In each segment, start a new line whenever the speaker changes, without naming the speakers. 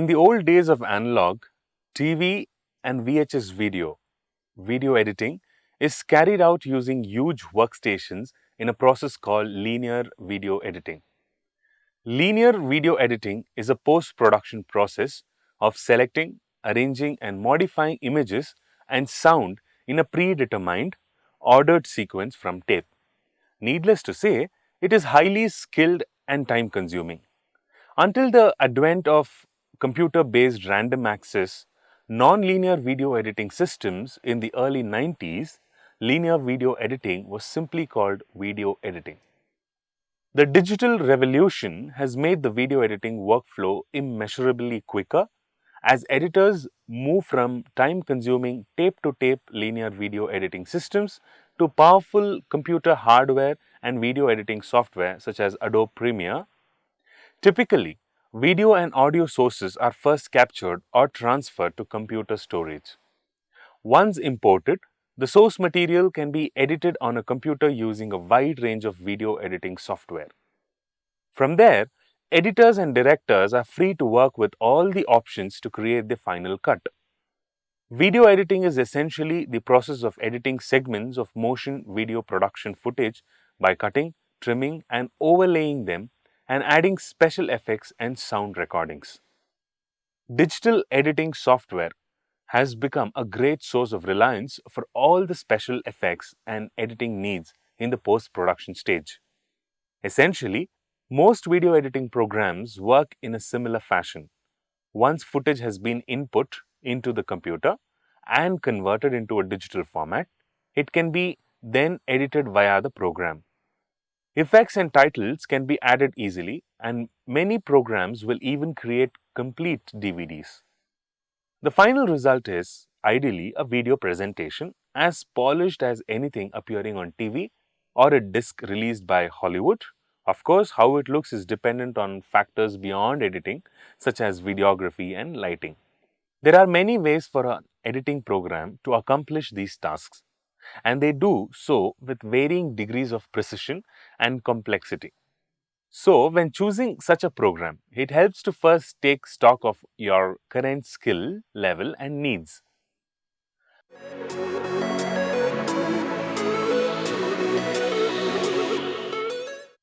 In the old days of analog, TV and VHS video editing is carried out using huge workstations in a process called linear video editing. Linear video editing is a post-production process of selecting, arranging and modifying images and sound in a predetermined, ordered sequence from tape. Needless to say, it is highly skilled and time-consuming. Until the advent of computer-based random access non-linear video editing systems in the early 90s, linear video editing was simply called video editing. The digital revolution has made the video editing workflow immeasurably quicker as editors move from time-consuming tape-to-tape linear video editing systems to powerful computer hardware and video editing software such as Adobe Premiere. Typically, video and audio sources are first captured or transferred to computer storage. Once imported, the source material can be edited on a computer using a wide range of video editing software. From there, editors and directors are free to work with all the options to create the final cut. Video editing is essentially the process of editing segments of motion video production footage by cutting, trimming, and overlaying them and adding special effects and sound recordings. Digital editing software has become a great source of reliance for all the special effects and editing needs in the post-production stage. Essentially, most video editing programs work in a similar fashion. Once footage has been input into the computer and converted into a digital format, it can be then edited via the program. Effects and titles can be added easily, and many programs will even create complete DVDs. The final result is, ideally, a video presentation as polished as anything appearing on TV or a disc released by Hollywood. Of course, how it looks is dependent on factors beyond editing, such as videography and lighting. There are many ways for an editing program to accomplish these tasks, and they do so with varying degrees of precision and complexity. So, when choosing such a program, it helps to first take stock of your current skill level and needs.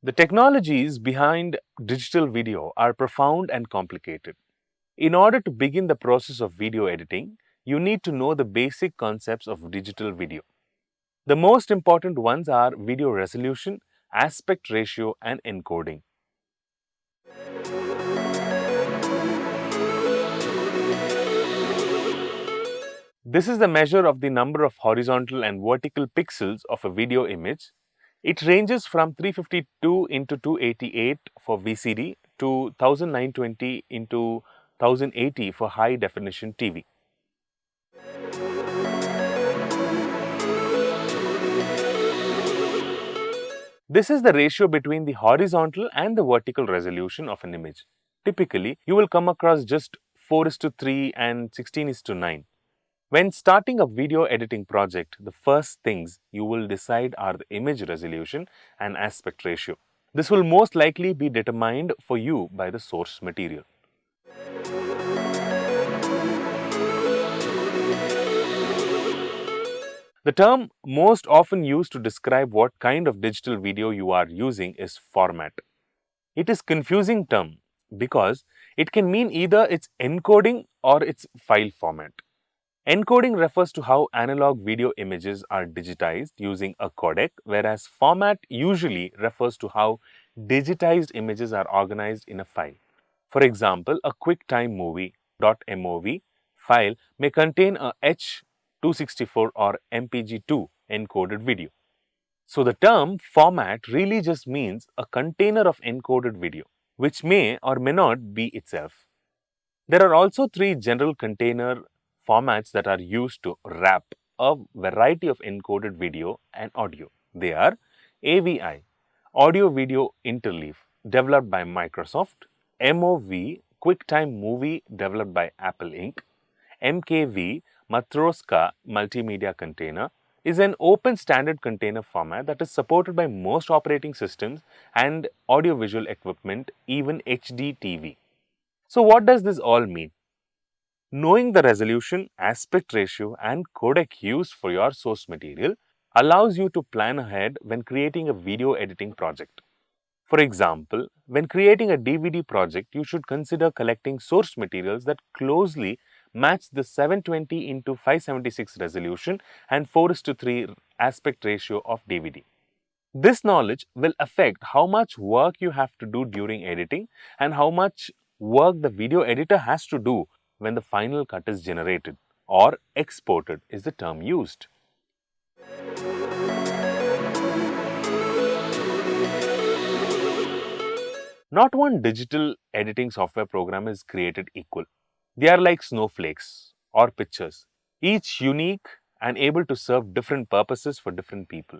The technologies behind digital video are profound and complicated. In order to begin the process of video editing, you need to know the basic concepts of digital video. The most important ones are video resolution, aspect ratio, and encoding. This is the measure of the number of horizontal and vertical pixels of a video image. It ranges from 352 into 288 for VCD to 1920 into 1080 for high definition TV. This is the ratio between the horizontal and the vertical resolution of an image. Typically, you will come across just 4:3 and 16:9. When starting a video editing project, the first things you will decide are the image resolution and aspect ratio. This will most likely be determined for you by the source material. The term most often used to describe what kind of digital video you are using is format. It is a confusing term because it can mean either its encoding or its file format. Encoding refers to how analog video images are digitized using a codec, whereas format usually refers to how digitized images are organized in a file. For example, a QuickTime movie .mov file may contain a H.264 or MPG-2 encoded video. So the term format really just means a container of encoded video, which may or may not be itself. There are also three general container formats that are used to wrap a variety of encoded video and audio. They are AVI, Audio Video Interleave, developed by Microsoft; MOV, QuickTime Movie, developed by Apple Inc.; MKV, Matroska Multimedia Container, is an open standard container format that is supported by most operating systems and audiovisual equipment, even HD TV. So what does this all mean? Knowing the resolution, aspect ratio and codec used for your source material allows you to plan ahead when creating a video editing project. For example, when creating a DVD project, you should consider collecting source materials that closely match the 720 into 576 resolution and 4:3 aspect ratio of DVD. This knowledge will affect how much work you have to do during editing and how much work the video editor has to do when the final cut is generated, or exported is the term used. Not one digital editing software program is created equal. They are like snowflakes or pictures, each unique and able to serve different purposes for different people.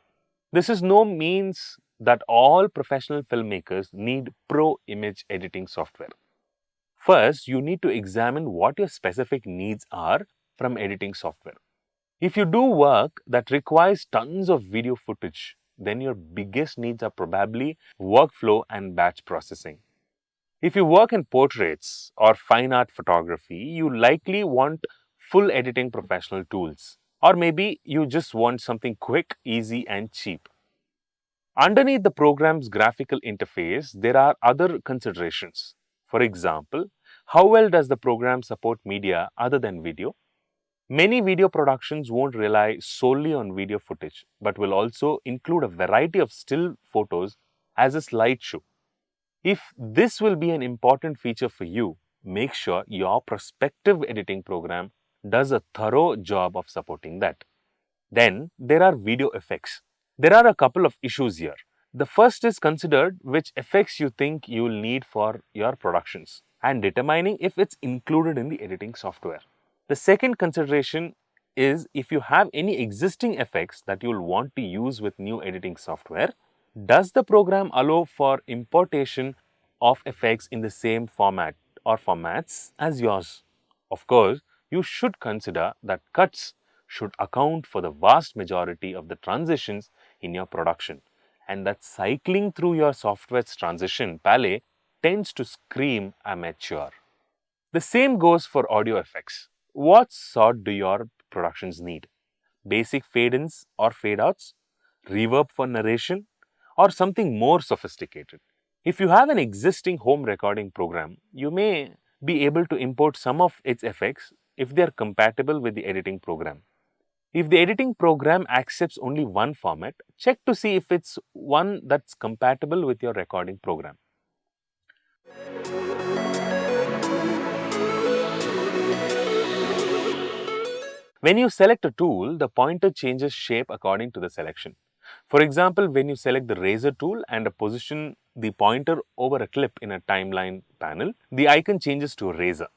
This is no means that all professional filmmakers need pro image editing software. First, you need to examine what your specific needs are from editing software. If you do work that requires tons of video footage, then your biggest needs are probably workflow and batch processing. If you work in portraits or fine art photography, you likely want full editing professional tools. Or maybe you just want something quick, easy, and cheap. Underneath the program's graphical interface, there are other considerations. For example, how well does the program support media other than video? Many video productions won't rely solely on video footage, but will also include a variety of still photos as a slideshow. If this will be an important feature for you, make sure your prospective editing program does a thorough job of supporting that. Then there are video effects. There are a couple of issues here. The first is considered which effects you think you will need for your productions and determining if it's included in the editing software. The second consideration is if you have any existing effects that you'll want to use with new editing software, does the program allow for importation of effects in the same format or formats as yours? Of course, you should consider that cuts should account for the vast majority of the transitions in your production, and that cycling through your software's transition palette tends to scream amateur. The same goes for audio effects. What sort do your productions need? Basic fade-ins or fade-outs? Reverb for narration? Or something more sophisticated? If you have an existing home recording program, you may be able to import some of its effects if they are compatible with the editing program. If the editing program accepts only one format, check to see if it's one that's compatible with your recording program. When you select a tool, the pointer changes shape according to the selection. For example, when you select the razor tool and position the pointer over a clip in a timeline panel, the icon changes to razor.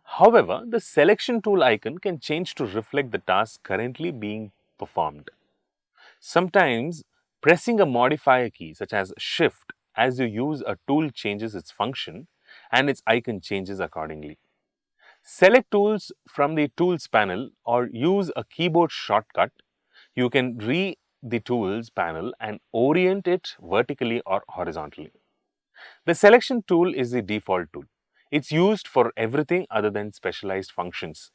However, the selection tool icon can change to reflect the task currently being performed. Sometimes, pressing a modifier key such as Shift as you use a tool changes its function and its icon changes accordingly. Select tools from the Tools panel or use a keyboard shortcut. You can read the Tools panel and orient it vertically or horizontally. The Selection tool is the default tool. It's used for everything other than specialized functions.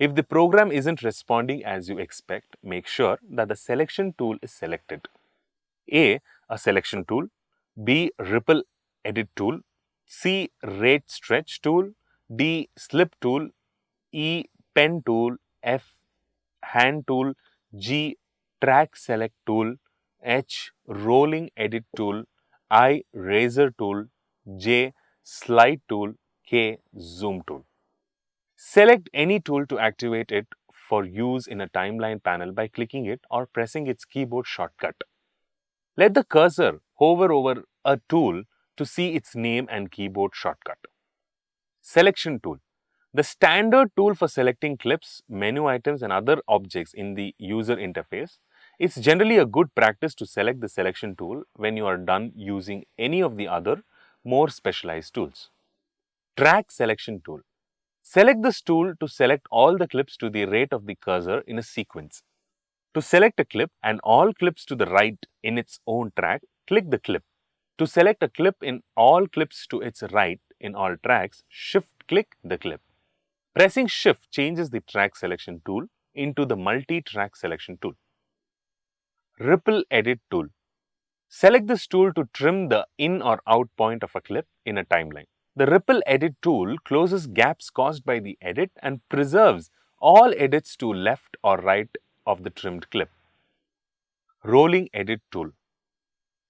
If the program isn't responding as you expect, make sure that the Selection tool is selected. A selection tool, B, ripple edit tool, C, rate stretch tool, D, slip tool, E, pen tool, F, hand tool, G, track select tool, H, rolling edit tool, I, razor tool, J, slide tool, K, zoom tool. Select any tool to activate it for use in a timeline panel by clicking it or pressing its keyboard shortcut. Let the cursor hover over a tool to see its name and keyboard shortcut. Selection tool. The standard tool for selecting clips, menu items and other objects in the user interface. It's generally a good practice to select the selection tool when you are done using any of the other more specialized tools. Track selection tool. Select this tool to select all the clips to the rate of the cursor in a sequence. To select a clip and all clips to the right in its own track, click the clip. To select a clip in all clips to its right in all tracks, shift-click the clip. Pressing Shift changes the track selection tool into the multi-track selection tool. Ripple Edit tool. Select this tool to trim the in or out point of a clip in a timeline. The Ripple Edit tool closes gaps caused by the edit and preserves all edits to left or right of the trimmed clip. Rolling Edit tool.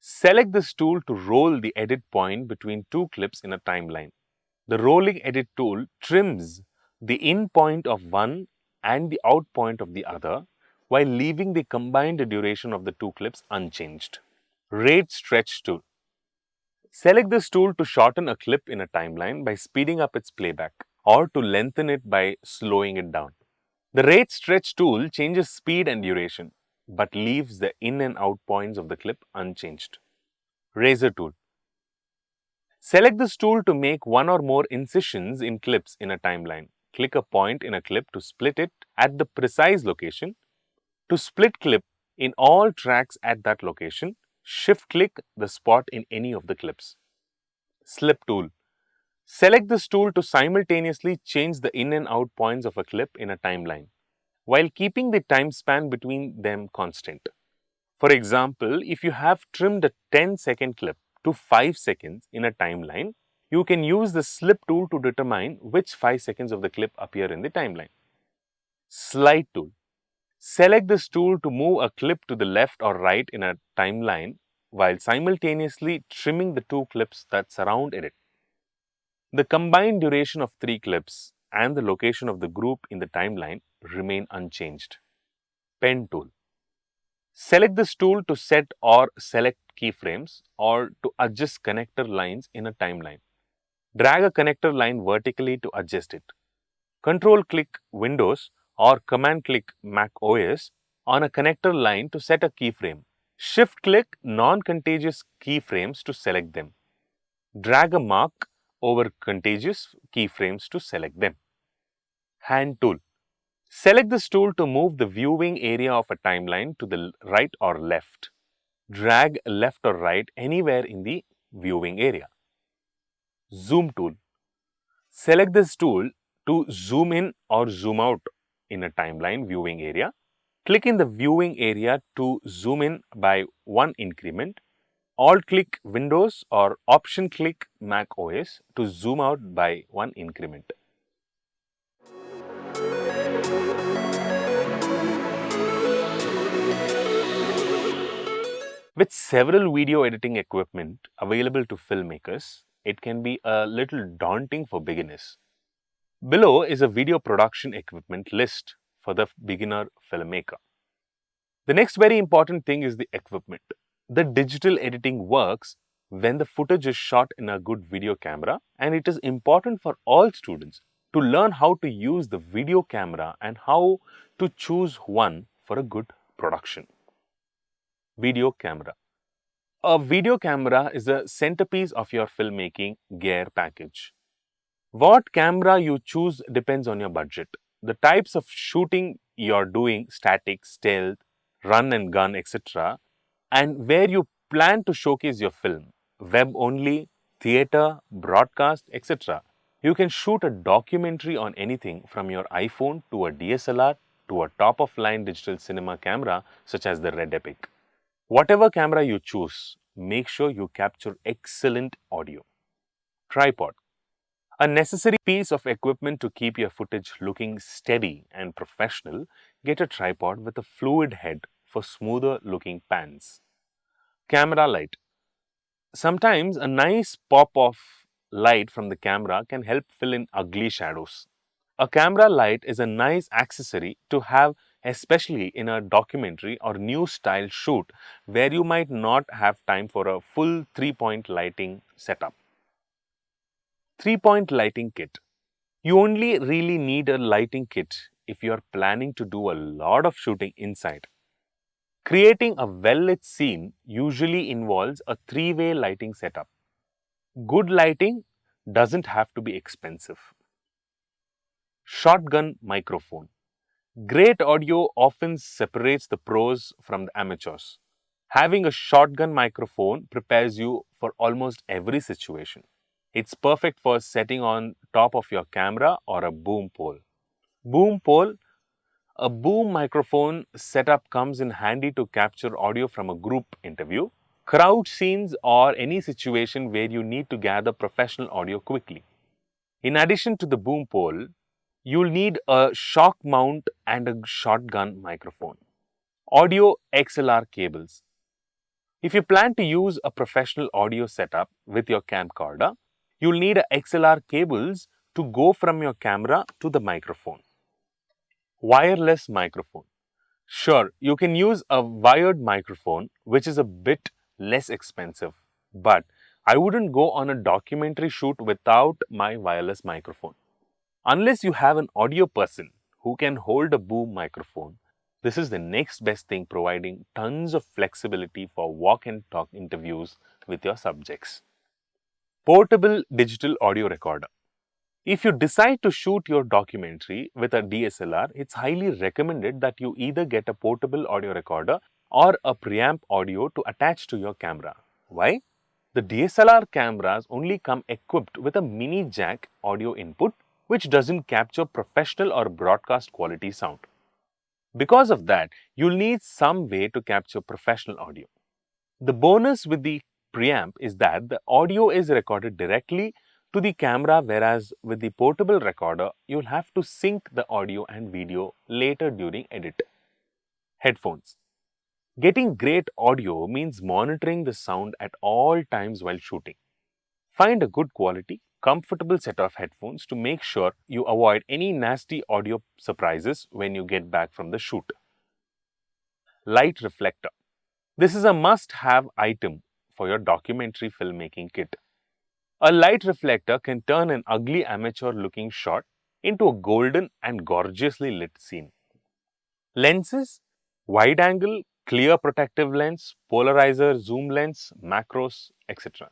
Select this tool to roll the edit point between two clips in a timeline. The Rolling Edit tool trims the in point of one and the out point of the other while leaving the combined duration of the two clips unchanged. Rate Stretch tool. Select this tool to shorten a clip in a timeline by speeding up its playback or to lengthen it by slowing it down. The Rate Stretch tool changes speed and duration but leaves the in and out points of the clip unchanged. Razor tool. Select this tool to make one or more incisions in clips in a timeline. Click a point in a clip to split it at the precise location. To split clip in all tracks at that location, shift-click the spot in any of the clips. Slip tool. Select this tool to simultaneously change the in and out points of a clip in a timeline, while keeping the time span between them constant. For example, if you have trimmed a 10-second clip to 5 seconds in a timeline, you can use the Slip tool to determine which 5 seconds of the clip appear in the timeline. Slide tool. Select this tool to move a clip to the left or right in a timeline while simultaneously trimming the two clips that surround it. The combined duration of 3 clips and the location of the group in the timeline remain unchanged. Pen tool. Select this tool to set or select keyframes or to adjust connector lines in a timeline. Drag a connector line vertically to adjust it. Control-click Windows or Command-click Mac OS on a connector line to set a keyframe. Shift-click non-contiguous keyframes to select them. Drag a mark over contiguous keyframes to select them. Hand tool. Select this tool to move the viewing area of a timeline to the right or left. Drag left or right anywhere in the viewing area. Zoom tool. Select this tool to zoom in or zoom out in a timeline viewing area. Click in the viewing area to zoom in by one increment. Alt-click Windows or Option-click Mac OS to zoom out by one increment. With several video editing equipment available to filmmakers, it can be a little daunting for beginners. Below is a video production equipment list for the beginner filmmaker. The next very important thing is the equipment. The digital editing works when the footage is shot in a good video camera, and it is important for all students to learn how to use the video camera and how to choose one for a good production. Video camera. A video camera is a centerpiece of your filmmaking gear package. What camera you choose depends on your budget. The types of shooting you're doing, static, stealth, run and gun, etc., and where you plan to showcase your film, web only, theater, broadcast, etc. You can shoot a documentary on anything from your iPhone to a DSLR to a top-of-line digital cinema camera such as the Red Epic. Whatever camera you choose, make sure you capture excellent audio. Tripod. A necessary piece of equipment to keep your footage looking steady and professional. Get a tripod with a fluid head for smoother looking pans. Camera light. Sometimes a nice pop of light from the camera can help fill in ugly shadows. A camera light is a nice accessory to have, especially in a documentary or news style shoot where you might not have time for a full 3-point lighting setup. 3-point lighting kit. You only really need a lighting kit if you are planning to do a lot of shooting inside. Creating a well-lit scene usually involves a 3-way lighting setup. Good lighting doesn't have to be expensive. Shotgun microphone. Great audio often separates the pros from the amateurs. Having a shotgun microphone prepares you for almost every situation. It's perfect for setting on top of your camera or a boom pole. Boom pole, a boom microphone setup comes in handy to capture audio from a group interview, crowd scenes, or any situation where you need to gather professional audio quickly. In addition to the boom pole, you'll need a shock mount and a shotgun microphone. Audio XLR cables. If you plan to use a professional audio setup with your camcorder, you'll need a XLR cables to go from your camera to the microphone. Wireless microphone. Sure, you can use a wired microphone, which is a bit less expensive, but I wouldn't go on a documentary shoot without my wireless microphone. Unless you have an audio person who can hold a boom microphone, this is the next best thing, providing tons of flexibility for walk and talk interviews with your subjects. Portable digital audio recorder. If you decide to shoot your documentary with a DSLR, it's highly recommended that you either get a portable audio recorder or a preamp audio to attach to your camera. Why? The DSLR cameras only come equipped with a mini jack audio input, which doesn't capture professional or broadcast quality sound. Because of that, you'll need some way to capture professional audio. The bonus with the preamp is that the audio is recorded directly to the camera, whereas with the portable recorder, you'll have to sync the audio and video later during edit. Headphones. Getting great audio means monitoring the sound at all times while shooting. Find a good quality, comfortable set of headphones to make sure you avoid any nasty audio surprises when you get back from the shoot. Light reflector. This is a must-have item for your documentary filmmaking kit. A light reflector can turn an ugly amateur-looking shot into a golden and gorgeously lit scene. Lenses, wide-angle, clear protective lens, polarizer, zoom lens, macros, etc.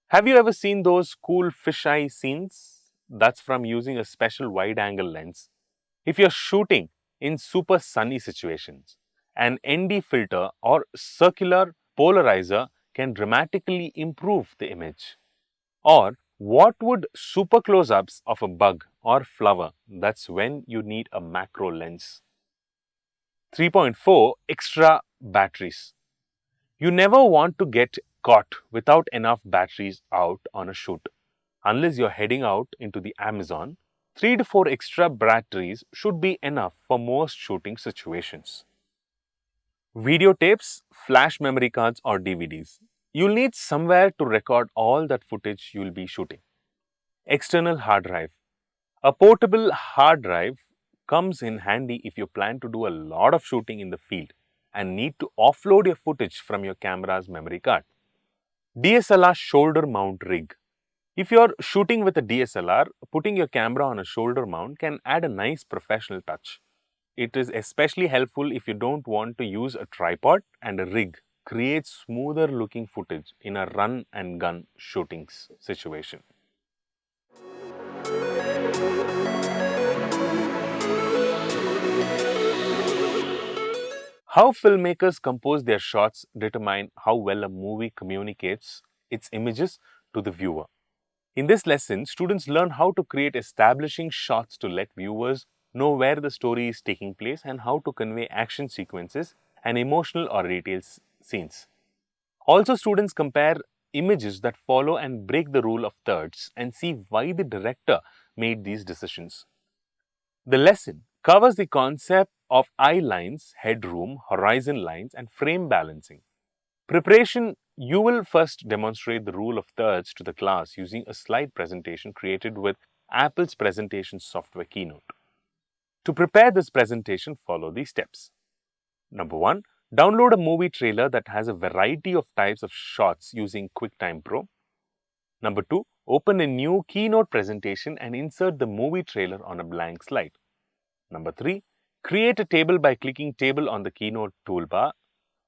Have you ever seen those cool fisheye scenes? That's from using a special wide-angle lens. If you're shooting in super sunny situations, an ND filter or circular polarizer can dramatically improve the image. Or what would super close-ups of a bug or flower? That's when you need a macro lens. 3.4 Extra batteries. You never want to get caught without enough batteries out on a shoot. Unless you're heading out into the Amazon, 3 to 4 extra batteries should be enough for most shooting situations. Videotapes, flash memory cards or DVDs. You'll need somewhere to record all that footage you'll be shooting. External hard drive. A portable hard drive comes in handy if you plan to do a lot of shooting in the field and need to offload your footage from your camera's memory card. DSLR shoulder mount rig. If you're shooting with a DSLR, putting your camera on a shoulder mount can add a nice professional touch. It is especially helpful if you don't want to use a tripod, and a rig creates smoother looking footage in a run and gun shooting situation. How filmmakers compose their shots determine how well a movie communicates its images to the viewer. In this lesson, students learn how to create establishing shots to let viewers know where the story is taking place and how to convey action sequences and emotional or retail scenes. Also, students compare images that follow and break the rule of thirds and see why the director made these decisions. The lesson covers the concept of eye lines, headroom, horizon lines, and frame balancing. Preparation: you will first demonstrate the rule of thirds to the class using a slide presentation created with Apple's presentation software Keynote. To prepare this presentation, follow these steps. Number 1. Download a movie trailer that has a variety of types of shots using QuickTime Pro. Number 2. Open a new Keynote presentation and insert the movie trailer on a blank slide. Number 3. Create a table by clicking Table on the Keynote toolbar.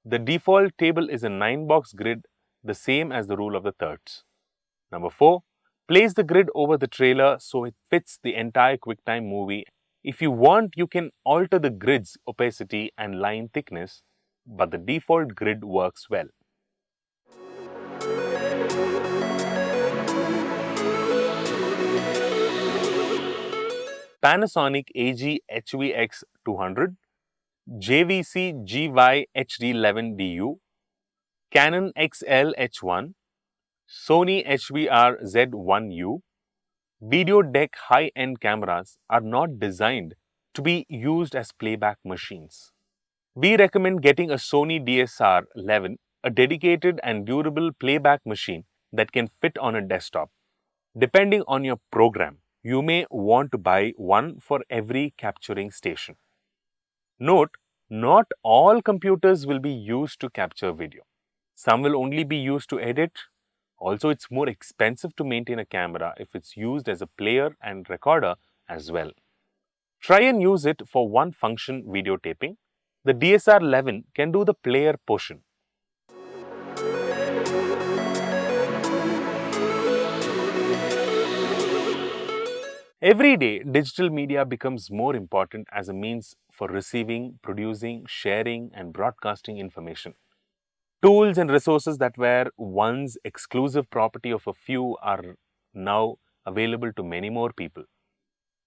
The default table is a 9-box grid, the same as the rule of the thirds. Number 4. Place the grid over the trailer so it fits the entire QuickTime movie. If you want, you can alter the grid's opacity and line thickness, but the default grid works well. Panasonic AG HVX 200, JVC GY HD11DU, Canon XL H1, Sony HVR Z1U. Video deck high-end cameras are not designed to be used as playback machines. We recommend getting a Sony DSR-11, a dedicated and durable playback machine that can fit on a desktop. Depending on your program, you may want to buy one for every capturing station. Note, not all computers will be used to capture video. Some will only be used to edit. Also, it's more expensive to maintain a camera if it's used as a player and recorder as well. Try and use it for one function videotaping. The DSR-11 can do the player portion. Every day, digital media becomes more important as a means for receiving, producing, sharing, and broadcasting information. Tools and resources that were once exclusive property of a few are now available to many more people.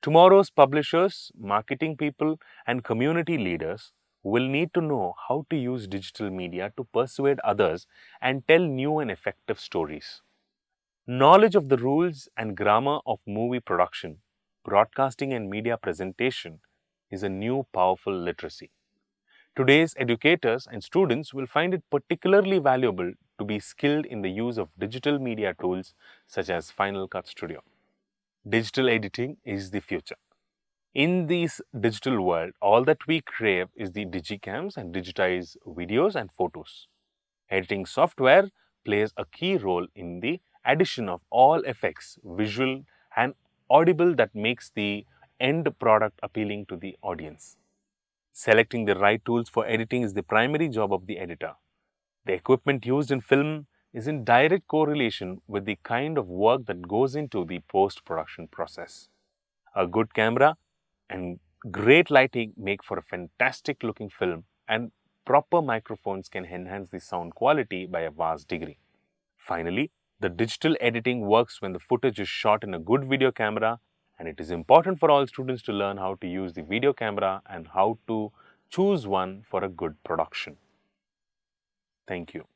Tomorrow's publishers, marketing people, and community leaders will need to know how to use digital media to persuade others and tell new and effective stories. Knowledge of the rules and grammar of movie production, broadcasting, and media presentation is a new powerful literacy. Today's educators and students will find it particularly valuable to be skilled in the use of digital media tools such as Final Cut Studio. Digital editing is the future. In this digital world, all that we crave is the digicams and digitized videos and photos. Editing software plays a key role in the addition of all effects, visual and audible, that makes the end product appealing to the audience. Selecting the right tools for editing is the primary job of the editor. The equipment used in film is in direct correlation with the kind of work that goes into the post-production process. A good camera and great lighting make for a fantastic looking film, and proper microphones can enhance the sound quality by a vast degree. Finally, the digital editing works when the footage is shot in a good video camera, and it is important for all students to learn how to use the video camera and how to choose one for a good production. Thank you.